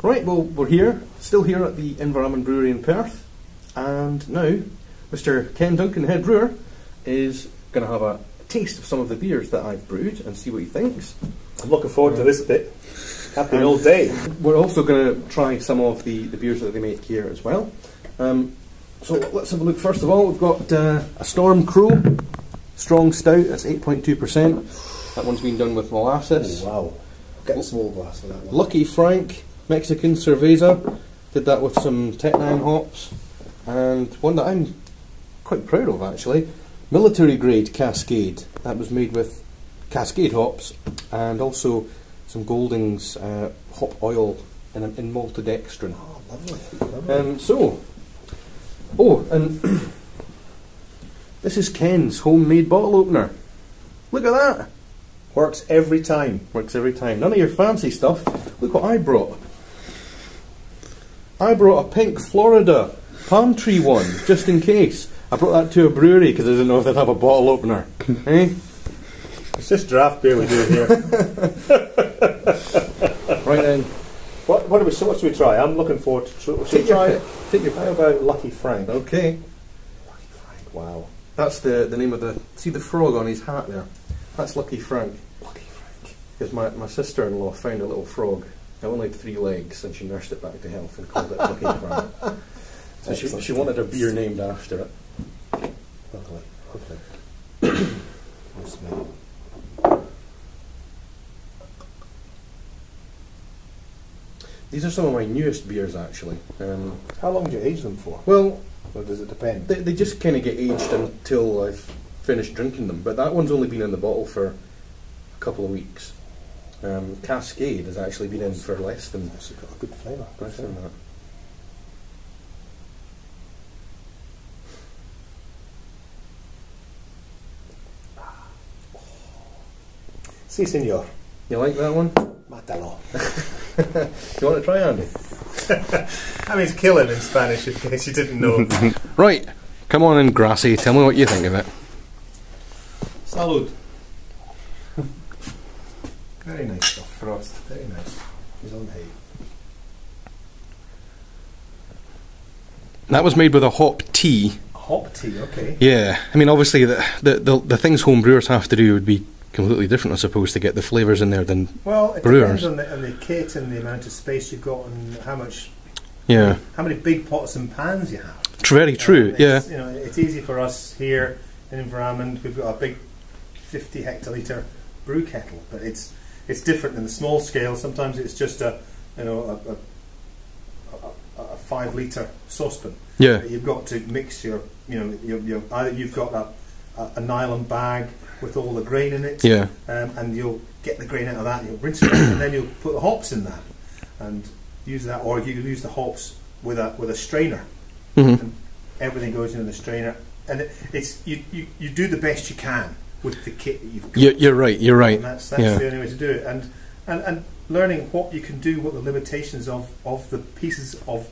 Right, well, we're still here at the Inveralmond Brewery in Perth, and now Mr. Ken Duncan, the head brewer, is going to have a taste of some of the beers that I've brewed and see what he thinks. I'm looking forward to this bit. Happy all day. We're also going to try some of the beers that they make here as well. So let's have a look. First of all, we've got a Storm Crow Strong Stout. That's 8.2%. That one's been done with molasses. Oh, wow. Get a small glass for that one. Lucky Frank Mexican Cerveza. Did that with some Tetnang hops. And one that I'm quite proud of, actually. Military Grade Cascade. That was made with Cascade hops and also some Golding's hop oil in maltodextrin. Oh, lovely. And this is Ken's homemade bottle opener. Look at that. Works every time. Works every time. None of your fancy stuff. Look what I brought. I brought a pink Florida palm tree one, just in case. I brought that to a brewery because I didn't know if they'd have a bottle opener. Eh? It's just draft beer we're doing here. Right then. What should we try? I'm looking forward to try it. Take your How about Lucky Frank? Okay. Lucky Frank, wow. That's the name of the... See the frog on his hat there? That's Lucky Frank. Lucky Frank. Because my sister-in-law found a little frog. It only had 3 legs and she nursed it back to health and called it Lucky Frank. So she wanted a beer named after it. Lovely, lovely. Nice smell. These are some of my newest beers, actually. How long do you age them for? Well, or does it depend? they just kind of get aged until I've finished drinking them. But that one's only been in the bottle for a couple of weeks. Cascade has actually been in for less than... It's got a good flavour. Less than that. Si, senor. You like that one? Mátalo. You want to try, Andy? That means killing in Spanish, in case you didn't know. Right, come on in, Grassy. Tell me what you think of it. Salud. Very nice stuff, Frost. Very nice. He's on hay. That was made with a hop tea. Hop tea, okay. Yeah, I mean, obviously the things home brewers have to do would be completely different, I suppose, to get the flavours in there than well, it brewers. Depends on the kit and the amount of space you've got and how many big pots and pans you have. Very true. Yeah. You know, it's easy for us here in Inveralmond. We've got a big 50 hectolitre brew kettle, but it's different in the small scale. Sometimes it's just a 5 litre saucepan. Yeah. You've got to mix your either you've got a nylon bag with all the grain in it, yeah, and you'll get the grain out of that, you'll rinse it out, and then you'll put the hops in that and use that, or you can use the hops with a strainer, and everything goes into the strainer, and you do the best you can with the kit that you've got. You're right. And that's the only way to do it, and learning what you can do, what the limitations of the pieces of,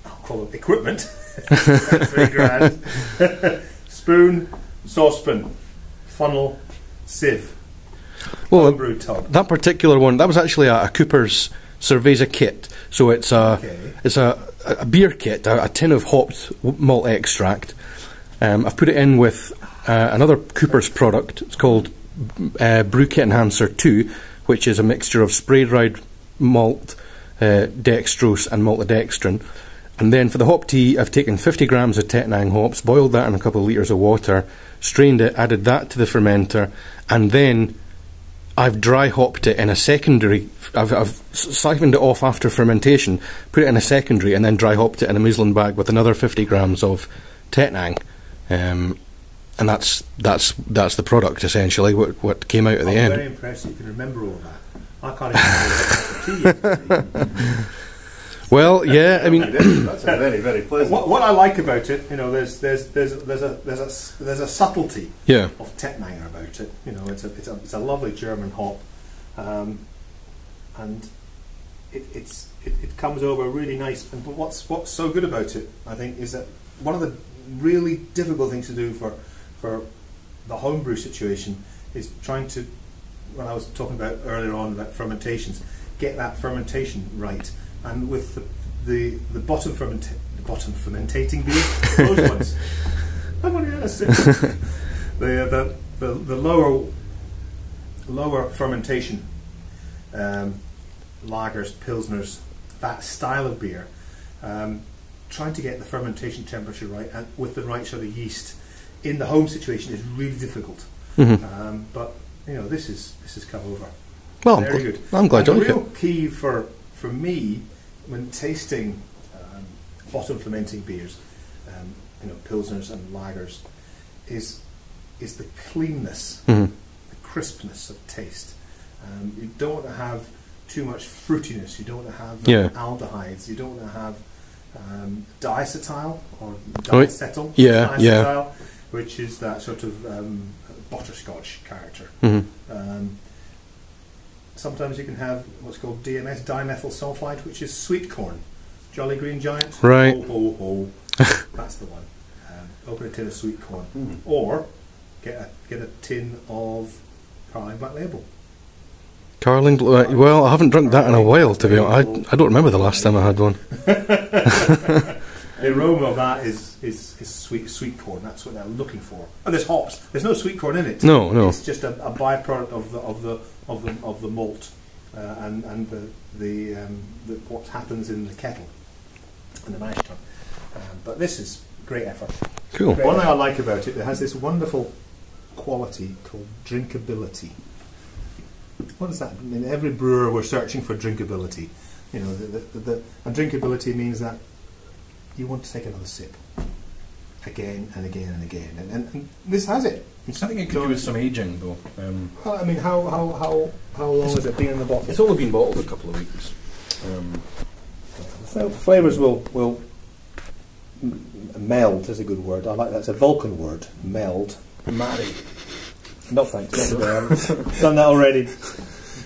I'll call it equipment. Sounds very grand. Spoon, saucepan, funnel, sieve, well, brew tub. That particular one, that was actually a Cooper's Cerveza kit. So it's a beer kit, a tin of hopped malt extract. I've put it in with another Cooper's product. It's called Brew Kit Enhancer 2, which is a mixture of spray-dried malt, dextrose and maltodextrin. And then for the hop tea, I've taken 50 grams of Tetnang hops, boiled that in a couple of litres of water, strained it, added that to the fermenter, and then I've dry hopped it in a secondary. I've siphoned it off after fermentation, put it in a secondary, and then dry hopped it in a muslin bag with another 50 grams of Tetnang, and that's the product essentially. What came out at the end. I'm very impressed you can remember all that. I can't even remember tea. Well, yeah, I mean, that's very, very pleasant. What I like about it, there's a subtlety of Tetnanger about it. It's a lovely German hop, and it comes over really nice. And what's so good about it, I think, is that one of the really difficult things to do for the homebrew situation is trying to, when I was talking about earlier on about fermentations, get that fermentation right. and with the bottom fermentating beer, those ones. I'm only at a sip. The lower fermentation lagers, pilsners, that style of beer, trying to get the fermentation temperature right and with the right sort of yeast in the home situation is really difficult. But this has come over. Well, very good. I'm glad you like it. The real key for me when tasting bottom fermenting beers, pilsners and lagers, is the cleanness, the crispness of taste. You don't want to have too much fruitiness. You don't want to have aldehydes. You don't want to have diacetyl or diacetyl, diacetyl, which is that sort of butterscotch character. Sometimes you can have what's called DMS, dimethyl sulfide, which is sweet corn. Jolly Green Giant. Right. Ho, ho, ho. That's the one. Open a tin of sweet corn. Or get a tin of Carling Black Label. Carling, well, I haven't drunk that in a while, to be honest. I don't remember the last time I had one. The aroma of that is sweet corn. That's what they're looking for. And there's hops. There's no sweet corn in it. No. It's just a byproduct of the malt and the what happens in the kettle and the mash tun. But this is great effort. Cool. One thing I like about it has this wonderful quality called drinkability. What does that mean? Every brewer, we're searching for drinkability. And drinkability means that you want to take another sip again and again and again, and this has it. I think it could do with some aging, though. Well, I mean, how long has it been in the bottle? It's only been bottled a couple of weeks. The flavours will meld is a good word. I like that. It's a Vulcan word. Meld. Marry. No thanks. I've done that already.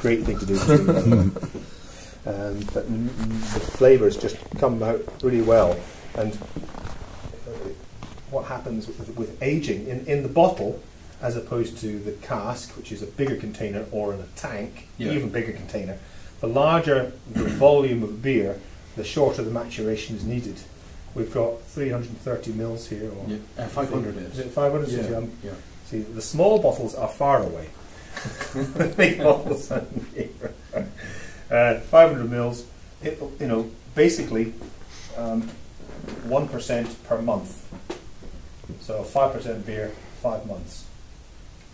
Great thing to do. But the flavours just come out really well. And what happens with aging in the bottle, as opposed to the cask, which is a bigger container, or in a tank, even bigger container, the larger the volume of beer, the shorter the maturation is needed. We've got 330 mils here. Or 500 is it 500? Yeah. See, the small bottles are far away. The big bottles are near. 500 mils, basically 1% per month. So 5% beer, 5 months.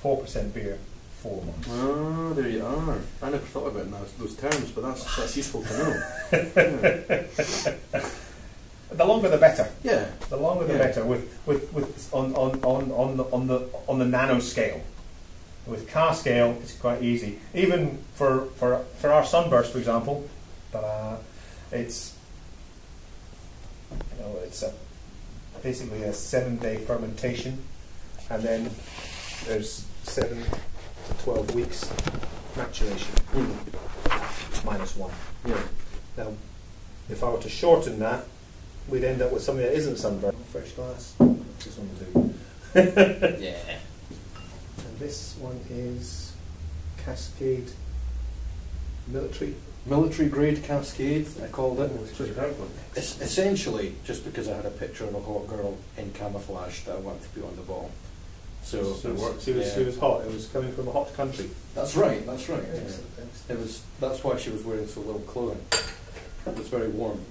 4% beer, 4 months. Oh, there you are. I never thought about those terms, but that's useful to know. The longer the better. Yeah. The longer the better. With on the nano scale. With car scale, it's quite easy. Even for our sunburst, for example, it's basically a 7-day fermentation, and then there's 7 to 12 weeks maturation, -1. Yeah. Now, if I were to shorten that, we'd end up with something that isn't sunburst. Fresh glass. This one will do. Yeah. And this one is Cascade Military grade Cascade, I called it. It's pretty dark one. It's essentially just because I had a picture of a hot girl in camouflage that I wanted to put on the bottle. So it works. She was hot. It was coming from a hot country. That's right. Yeah. Excellent. That's why she was wearing so little clothing. It was very warm.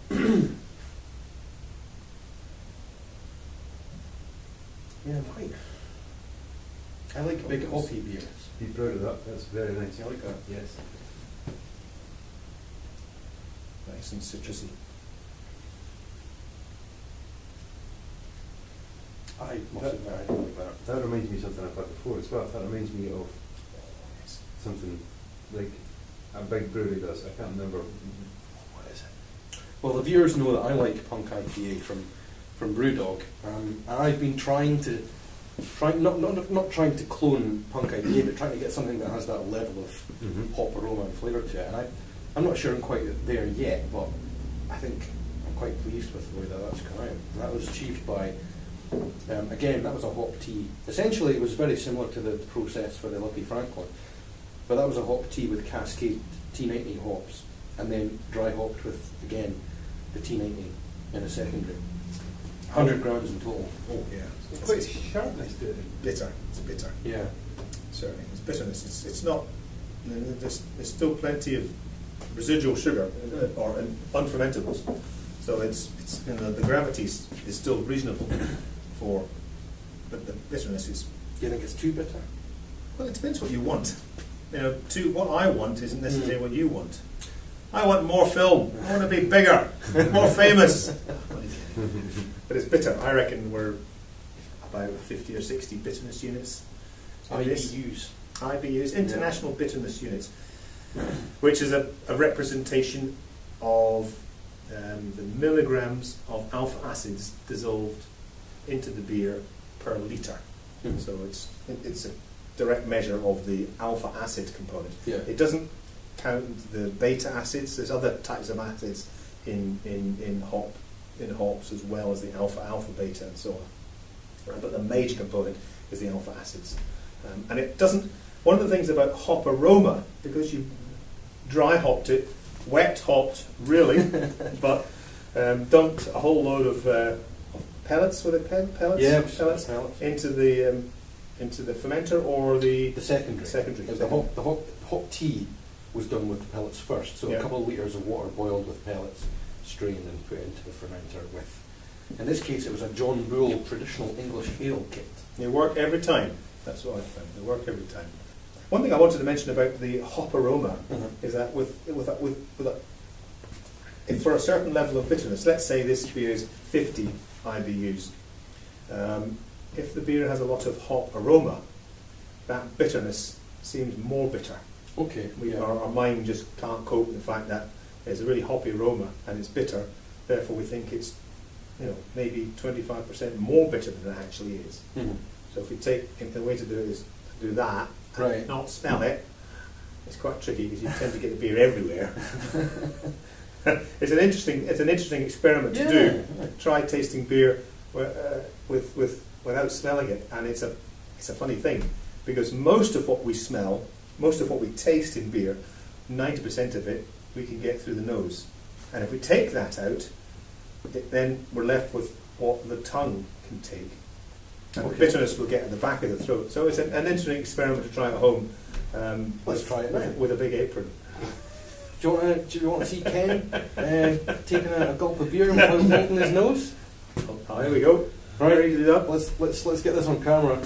Yeah, quite. I like big hoppy beers. Be proud of that. That's very nice. You like that? Yes. Nice and citrusy. I must admit, I don't like that. That reminds me of something I've had before as well. That reminds me of something like a big brewery does. I can't remember. What is it? Well, the viewers know that I like Punk IPA from Brewdog. I've been trying to not trying to clone Punk IPA, but trying to get something that has that level of hop aroma and flavour to it. And I'm not sure I'm quite there yet, but I think I'm quite pleased with the way that's come out. And that was achieved by, again, that was a hop tea. Essentially, it was very similar to the process for the Lucky Franklin, but that was a hop tea with Cascade T90 hops. and then dry hopped with, again, the T90 in a secondary. 100 grams in total. Oh yeah, It's quite sharpness to it. bitter. It's bitter. Yeah. Certainly, it's bitterness. It's not. There's still plenty of residual sugar or unfermentables, so it's the gravity is still reasonable for, but the bitterness is. Do you think it's too bitter? Well, it depends what you want. What I want isn't necessarily what you want. I want more film. I want to be bigger, more famous. But it's bitter. I reckon we're about 50 or 60 bitterness units. IBUs, International Bitterness Units, which is a representation of the milligrams of alpha acids dissolved into the beer per litre. Mm-hmm. So it's a direct measure of the alpha acid component. Yeah. It doesn't count the beta acids. There's other types of acids in hops as well as the alpha, beta, and so on. But the major component is the alpha acids, and it doesn't. One of the things about hop aroma, because you dry hopped it, wet hopped really, but dumped a whole load of pellets. Were they pellets? Yeah, pellets into the fermenter or the secondary. Secondary. The hop tea was done with the pellets first, so a couple of litres of water boiled with pellets, strained and put into the fermenter with. In this case, it was a John Bull traditional English ale kit. They work every time. That's what I found. They work every time. One thing I wanted to mention about the hop aroma is that if for a certain level of bitterness, let's say this beer is 50 IBUs, if the beer has a lot of hop aroma, that bitterness seems more bitter. Okay. Our mind just can't cope with the fact that there's a really hoppy aroma and it's bitter. Therefore, we think it's maybe 25% more bitter than it actually is. Mm-hmm. So if the way to do it is to do that and not smell it, it's quite tricky because you tend to get the beer everywhere. It's an interesting experiment to do. Try tasting beer without smelling it, and it's a funny thing because most of what we smell, most of what we taste in beer, 90% of it we can get through the nose, and if we take that out, then we're left with what the tongue can take. And the bitterness will get at the back of the throat. So it's an interesting experiment to try at home. Let's try it now. With a big apron. Do you want to see Ken taking a gulp of beer and holding his nose? Oh, here we go. Right. Ready to do that? Let's get this on camera.